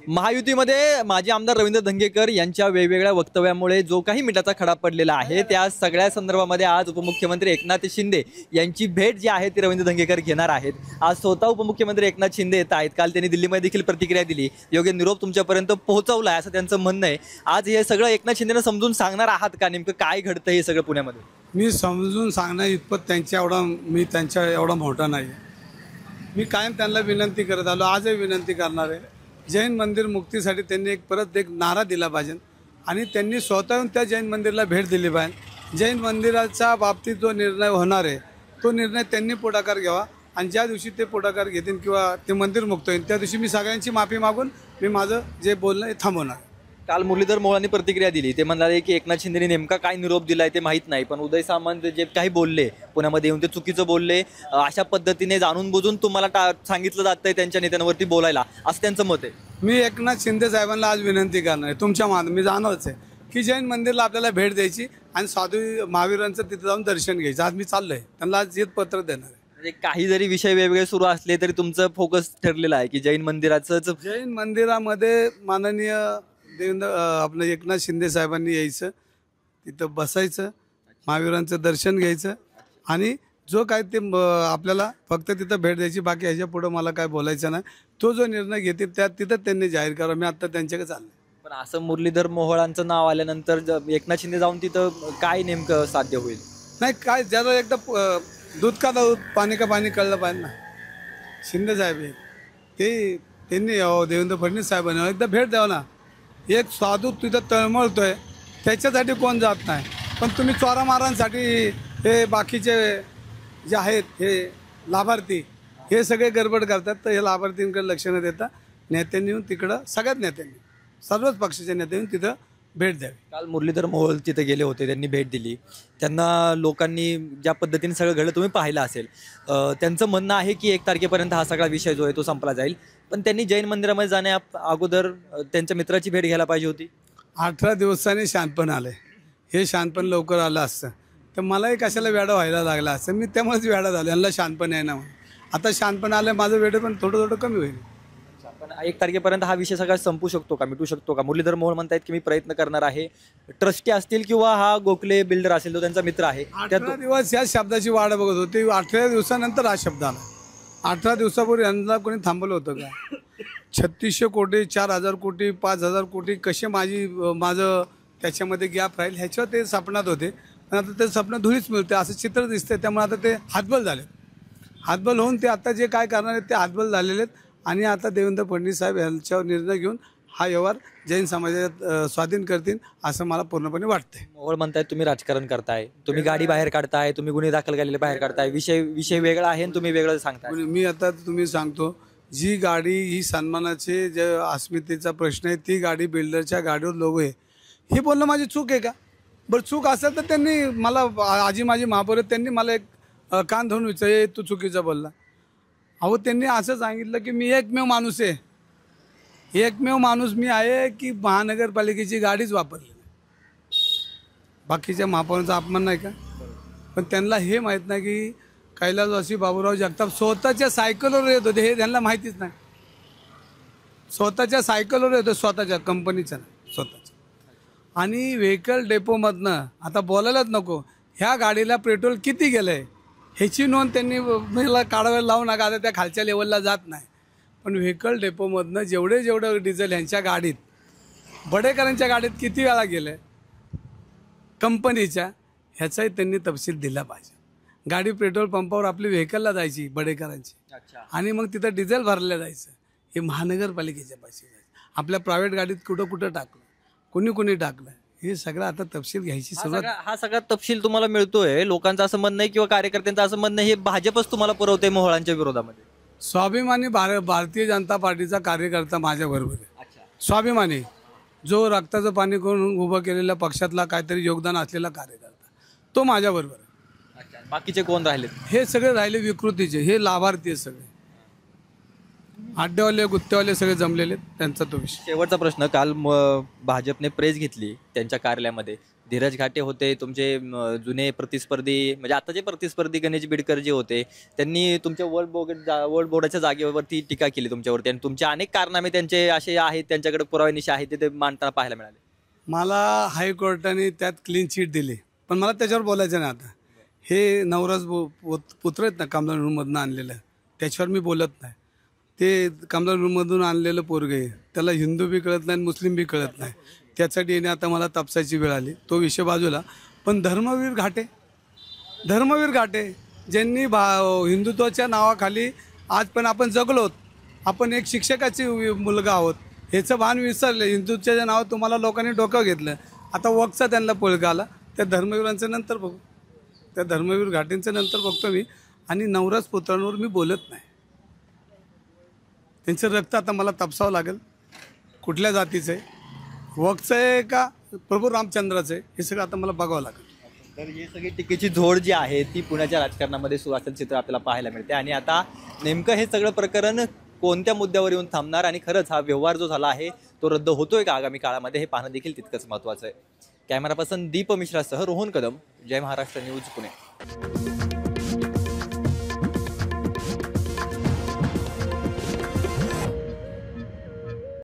महायुतीमध्ये माजी आमदार रवींद्र धंगेकर यांच्या वेगवेगळ्या वक्तव्यामुळे जो काही मिठाचा खडा पडलेला आहे त्या सगळ्या संदर्भामध्ये आज उपमुख्यमंत्री एकनाथ शिंदे यांची भेट जी आहे ती रवींद्र धंगेकर घेणार आहेत। आज स्वतः उपमुख्यमंत्री एकनाथ शिंदे येत आहेत। काल त्यांनी दिल्लीमध्ये देखील प्रतिक्रिया दिली, योग्य निरोप तुमच्यापर्यंत पोहोचवला आहे असं त्यांचं म्हणणं आहे। आज हे सगळं एकनाथ शिंदेनं समजून सांगणार आहात का, नेमकं काय घडतं हे सगळं पुण्यामध्ये? मी समजून सांगणार इतपत त्यांच्या एवढा मोठा नाही। मी कायम त्यांना विनंती करत आलो, आजही विनंती करणार आहे। जैन मंदिर मुक्तीसाठी त्यांनी परत एक नारा दिला पाहिजे आणि त्यांनी स्वतःहून त्या जैन मंदिरला भेट दिली पाहिजे। जैन मंदिराच्या बाबतीत जो निर्णय होणार आहे तो निर्णय त्यांनी पुढाकार घ्यावा आणि ज्या दिवशी ते पुढाकार घेतील किंवा ते मंदिर मुक्त होईल त्या दिवशी मी सगळ्यांची माफी मागून मी माझं जे बोलणं हे थांबवणार। काल मुरलीधर मोहोळांनी प्रतिक्रिया दिली, ते म्हणाले की एकनाथ शिंदेने नेमका काय निरोप दिलाय ते माहीत नाही, पण उदय सामंत जे काही बोलले पुण्यामध्ये येऊन ते चुकीचं बोलले, अशा पद्धतीने जाणून बुजून तुम्हाला सांगितलं जातंय त्यांच्या नेत्यांवरती बोलायला, असं त्यांचं मत आहे। मी एकनाथ शिंदे साहेबांना आज विनंती करणार आहे तुमच्या मी जाणवच आहे की जैन मंदिरला आपल्याला भेट द्यायची आणि साधू महावीरांचं तिथे जाऊन दर्शन घ्यायचं। आज मी चाललोय, त्यांना आज येत पत्र देणार आहे। म्हणजे काही जरी विषय वेगवेगळे सुरू असले तरी तुमचं फोकस ठरलेलं आहे की जैन मंदिराचंच। जैन मंदिरामध्ये माननीय आपलं एकनाथ शिंदे साहेबांनी यायचं, तिथं बसायचं, महावीरांचं दर्शन घ्यायचं आणि जो काय ते आपल्याला फक्त तिथं भेट द्यायची, बाकी ह्याच्या पुढं मला काय बोलायचं नाही। तो जो निर्णय घेतील त्या तिथं त्यांनी जाहीर करा। मी आता त्यांच्याकडे चाललो। पण असं मुरलीधर मोहोळांचं नाव आल्यानंतर एकनाथ शिंदे जाऊन तिथं काय नेमकं साध्य होईल? नाही काय, ज्याला एकदा दूध का दूध पाणी का पाणी कळलं पाहिजे ना। शिंदे साहेब ते त्यांनी देवेंद्र फडणवीस साहेबांनी एकदा भेट द्यावं ना। एक साधू तिथं तळमळतोय त्याच्यासाठी कोण जात नाही, पण तुम्ही चोरामारांसाठी हे बाकीचे जे आहेत हे लाभार्थी हे सगळे गडबड करतात। तर हे लाभार्थींकडे लक्ष न देता नेत्यांनी येऊन तिकडं, सगळ्याच नेत्यांनी, सर्वच पक्षाच्या नेत्यांनी तिथं भेट द्यावी। काल मुरलीधर मोहोळ तिथे गेले होते, त्यांनी भेट दिली, त्यांना लोकांनी ज्या पद्धतीने सगळं घडलं तुम्ही पाहिलं असेल। त्यांचं म्हणणं आहे की 1 तारखेपर्यंत हा सगळा विषय जो आहे तो संपला जाईल, पण त्यांनी जैन मंदिरामध्ये जाण्या अगोदर त्यांच्या मित्राची भेट घ्यायला पाहिजे होती। 18 दिवसांनी शानपण आलं, हे शानपण लवकर आलं असतं तर मलाही कशाला वेडा व्हायला लागला असतं। मी त्यामुळेच वेडा झालो, यांना शानपण आहे ना म्हणून। आता शानपण आलं, माझं वेडे पण थोडं थोडं कमी होईल। पण 1 तारखेपर्यंत हा विषय सगळा संपू शकतो का, मिटू शकतो का? मुरलीधर मोहोळ म्हणतायत की मी प्रयत्न करणार आहे। ट्रस्टी असतील किंवा हा गोखले बिल्डर असेल तो त्यांचा मित्र आहे, 18 दिवस या शब्दाची वाट बघत होती। 18 दिवसानंतर हा शब्द आला। 18 दिवसापूर्वी यांना कोणी थांबवलं होतं का? 3600 कोटी, 4000 कोटी, 5000 कोटी कसे माझं त्याच्यामध्ये गॅप राहील ह्याच्यावर ते स्वप्नात होते, पण आता ते स्वप्न धुळीच मिळते असं चित्र दिसतंय। त्यामुळे आता ते हातबल झाले, हातबल होऊन ते आता जे काय करणार आहेत ते हातबल झालेले आहेत आणि आता देवेंद्र फडणवीस साहेब यांच्यावर निर्णय घेऊन हा व्यवहार जैन समाजात स्वाधीन करतील असं मला पूर्णपणे वाटतंय। मोहोळ म्हणतायत तुम्ही राजकारण करताय, तुम्ही गाडी बाहेर काढताय, तुम्ही गुन्हे दाखल केलेले बाहेर काढताय, विषय वेगळा आहे आणि तुम्ही वेगळं सांगताय। मी आता तुम्ही सांगतो, जी गाडी ही सन्मानाचे जे अस्मितेचा प्रश्न आहे ती गाडी बिल्डरच्या गाडीवर लोगो आहे, हे बोलणं माझी चूक आहे का? बरं चूक असेल तर त्यांनी मला, आजी माझी महापौर त्यांनी मला एक कान धरून विचारले तू चुकीचा बोलला। अहो त्यांनी असं सांगितलं की मी एकमेव माणूस आहे, एकमेव माणूस मी आहे की महानगरपालिकेची गाडीच वापरली, बाकीच्या महापौरांचा अपमान नाही का? पण त्यांना हे माहीत नाही की कैलासवासी बाबूराव जगताप स्वतःच्या सायकलवर येत होते, हे त्यांना माहितीच नाही। स्वतःच्या सायकलवर येतो, स्वतःच्या कंपनीच्या नाही, स्वतःच्या। आणि व्हेकल डेपोमधनं आता बोलायलाच नको, ह्या गाडीला पेट्रोल किती गेलं आहे ह्याची नोंद त्यांनी मला काढायला लावू नका, आता त्या खालच्या लेवलला जात नाही। पण व्हेकल डेपोमधनं जेवढं डिझेल ह्यांच्या गाडीत, बडेकरांच्या गाडीत किती वेळा गेलं आहे कंपनीच्या, ह्याचाही त्यांनी तपशील दिला पाहिजे। गाडी पेट्रोल पंपावर आपली व्हेकलला जायची बडेकरांची आणि मग तिथं डिझेल भरलं जायचं, हे महानगरपालिकेच्या पैसे जायचं। आपल्या प्रायव्हेट गाडीत कुठं टाकलं, कोणी टाकलं, हे सगळं आता तपशील घ्यायची सुरुवात। हा सगळा तपशील तुम्हाला मिळतोय, लोकांचं असं म्हणणं आहे किंवा कार्यकर्त्यांचं असं म्हणणं आहे हे भाजपच तुम्हाला पुरवते मोहोळांच्या विरोधामध्ये। स्वाभिमानी भारतीय जनता पार्टीचा कार्यकर्ता माझ्या बरोबर आहे, स्वाभिमानी, जो रक्ताचं पाणी करून उभं केलेल्या पक्षातला काहीतरी योगदान असलेला कार्यकर्ता, तो माझ्या बरोबर आहे। बाकीचे कोण राहिले? हे सगळे राहिले विकृतीचे, हे लाभार्थी सगळे अड्डेवाले गुत्तेवाले सगळे जमलेले, त्यांचा तो विषय। शेवटचा प्रश्न, काल भाजपने प्रेस घेतली त्यांच्या कार्यालयामध्ये, धीरज घाटे होते तुमचे जुने प्रतिस्पर्धी, म्हणजे आताचे प्रतिस्पर्धी गणेश बिडकर जे होते, त्यांनी तुमच्या वर्ल्ड बोर्डाच्या जागेवरती टीका केली तुमच्यावरती आणि तुमचे अनेक कारनामे त्यांचे असे आहेत, त्यांच्याकडे पुराव्यानिशी आहेत ते मांडताना पाहायला मिळाले. मला हायकोर्टाने त्यात क्लीन चिट दिली, पण मला त्याच्यावर बोलायचं नाही. आता हे नवराज पुत्र आहेत ना कमलानूरमधून आणलेलं, त्याच्यावर मी बोलत नाही. ते कमलानूरमधून आणलेलं पोरगे आहे, त्याला हिंदू बी कळत नाही मुस्लिम बी कळत नाही. त्यासाठी येणे आता मला तपासायची वेळ आली, तो विषय बाजूला. पण धर्मवीर घाटे ज्यांनी हिंदुत्वाच्या नावाखाली आज पण आपण जगलोत, आपण एक शिक्षकाची मुलगा आहोत, ह्याचं भान विसरले. हिंदुत्वाच्या नावात तुम्हाला लोकांनी डोकं घेतलं, आता वक्तचा त्यांना पळगा आला. त्या धर्मवीरांचं नंतर बघू, त्या धर्मवीर घाटेंचं नंतर बघतो मी. आणि नवराज पुत्रांवर मी बोलत नाही. त्यांचं रक्त आता मला तपासावं लागेल, कुठल्या जातीचं आहे, वक्तचं आहे का प्रभू रामचंद्राचं आहे, हे सगळं आता मला बघावं लागेल. तर ही सगळी टीकेची झोड जी आहे ती पुण्याच्या राजकारणामध्ये सुरू असलेलं चित्र आपल्याला पाहायला मिळते. आणि आता नेमकं हे सगळं प्रकरण कोणत्या मुद्द्यावर येऊन थांबणार आणि खरंच हा व्यवहार जो झाला आहे तो रद्द होतोय का आगामी काळामध्ये, हे पाहणं देखील तितकंच महत्त्वाचं आहे. कॅमेरा पर्सन दीप मिश्रासह रोहन कदम, जय महाराष्ट्र न्यूज, पुणे.